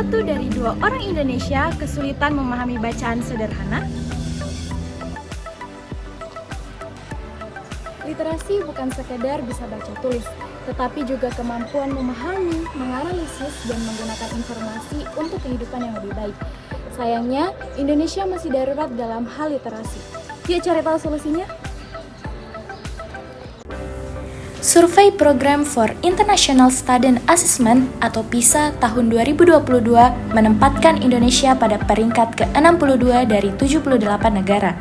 1 dari 2 orang Indonesia kesulitan memahami bacaan sederhana? Literasi bukan sekedar bisa baca tulis, tetapi juga kemampuan memahami, menganalisis, dan menggunakan informasi untuk kehidupan yang lebih baik. Sayangnya, Indonesia masih darurat dalam hal literasi. Yuk cari tahu solusinya. Survei Program for International Student Assessment atau PISA tahun 2022 menempatkan Indonesia pada peringkat ke-62 dari 78 negara.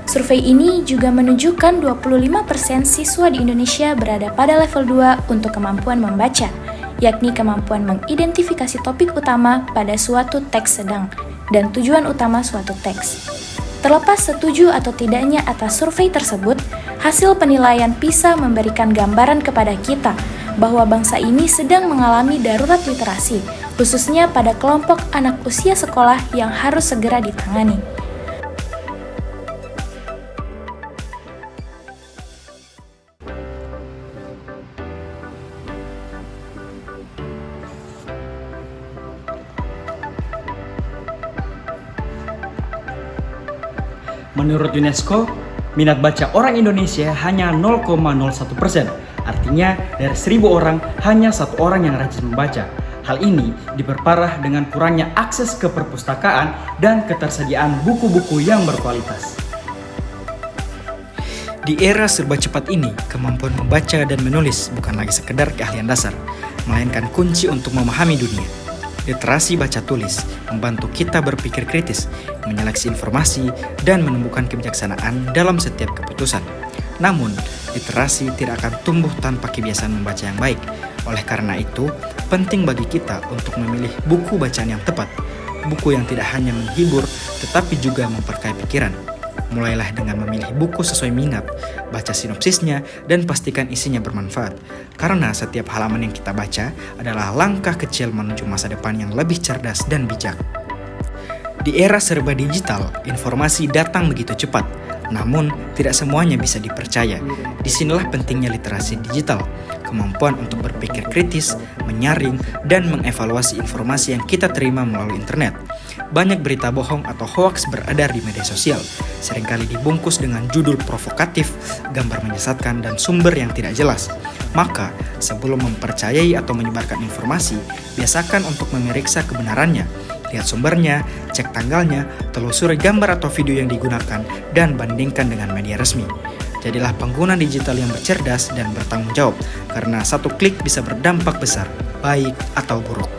Survei ini juga menunjukkan 25% siswa di Indonesia berada pada level 2 untuk kemampuan membaca, yakni kemampuan mengidentifikasi topik utama pada suatu teks sedang dan tujuan utama suatu teks. Terlepas setuju atau tidaknya atas survei tersebut, hasil penilaian PISA memberikan gambaran kepada kita bahwa bangsa ini sedang mengalami darurat literasi, khususnya pada kelompok anak usia sekolah yang harus segera ditangani. Menurut UNESCO, minat baca orang Indonesia hanya 0,01%. Artinya, dari 1.000 orang, hanya 1 orang yang rajin membaca. Hal ini diperparah dengan kurangnya akses ke perpustakaan dan ketersediaan buku-buku yang berkualitas. Di era serba cepat ini, kemampuan membaca dan menulis bukan lagi sekedar keahlian dasar, melainkan kunci untuk memahami dunia. Literasi baca tulis membantu kita berpikir kritis, menyeleksi informasi, dan menemukan kebijaksanaan dalam setiap keputusan. Namun, literasi tidak akan tumbuh tanpa kebiasaan membaca yang baik. Oleh karena itu, penting bagi kita untuk memilih buku bacaan yang tepat, buku yang tidak hanya menghibur, tetapi juga memperkaya pikiran. Mulailah dengan memilih buku sesuai minat, baca sinopsisnya, dan pastikan isinya bermanfaat. Karena setiap halaman yang kita baca adalah langkah kecil menuju masa depan yang lebih cerdas dan bijak. Di era serba digital, informasi datang begitu cepat, namun tidak semuanya bisa dipercaya. Disinilah pentingnya literasi digital, kemampuan untuk berpikir kritis, menyaring, dan mengevaluasi informasi yang kita terima melalui internet. Banyak berita bohong atau hoaks beredar di media sosial, seringkali dibungkus dengan judul provokatif, gambar menyesatkan, dan sumber yang tidak jelas. Maka, sebelum mempercayai atau menyebarkan informasi, biasakan untuk memeriksa kebenarannya. Lihat sumbernya, cek tanggalnya, telusuri gambar atau video yang digunakan, dan bandingkan dengan media resmi. Jadilah pengguna digital yang bercerdas dan bertanggung jawab, karena satu klik bisa berdampak besar, baik atau buruk.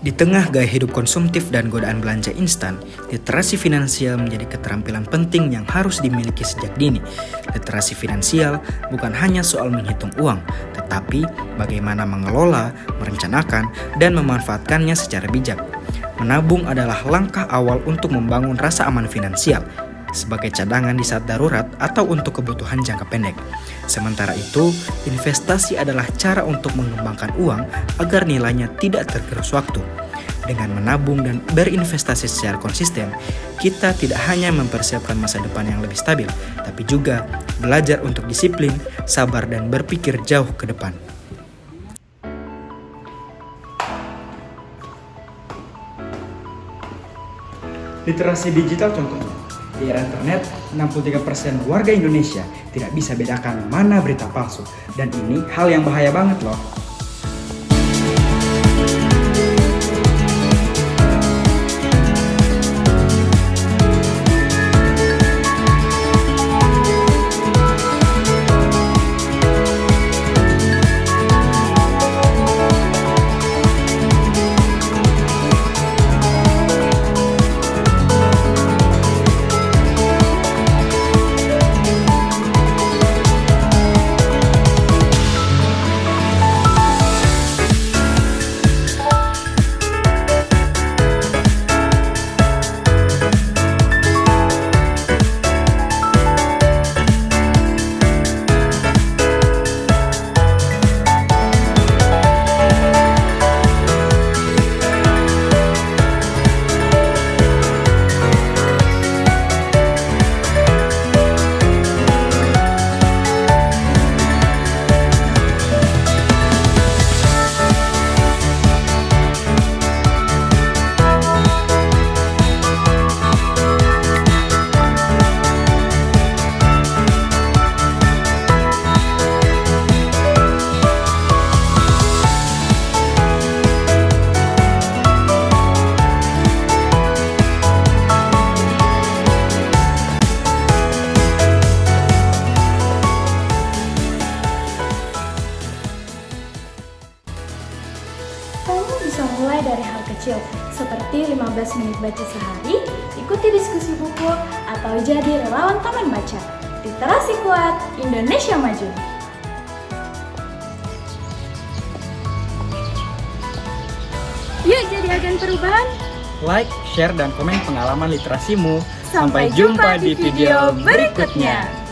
Di tengah gaya hidup konsumtif dan godaan belanja instan, literasi finansial menjadi keterampilan penting yang harus dimiliki sejak dini. Literasi finansial bukan hanya soal menghitung uang, tetapi bagaimana mengelola, merencanakan, dan memanfaatkannya secara bijak. Menabung adalah langkah awal untuk membangun rasa aman finansial, sebagai cadangan di saat darurat atau untuk kebutuhan jangka pendek. Sementara itu, investasi adalah cara untuk mengembangkan uang agar nilainya tidak tergerus waktu. Dengan menabung dan berinvestasi secara konsisten, kita tidak hanya mempersiapkan masa depan yang lebih stabil, tapi juga belajar untuk disiplin, sabar, dan berpikir jauh ke depan. Literasi digital contohnya. Di era internet, 63% warga Indonesia tidak bisa bedakan mana berita palsu. Dan ini hal yang bahaya banget loh. 15 menit baca sehari, ikuti diskusi buku, atau jadi relawan taman baca. Literasi kuat, Indonesia maju. Yuk jadi agen perubahan. Like, share, dan komen pengalaman literasimu. Sampai jumpa di video berikutnya.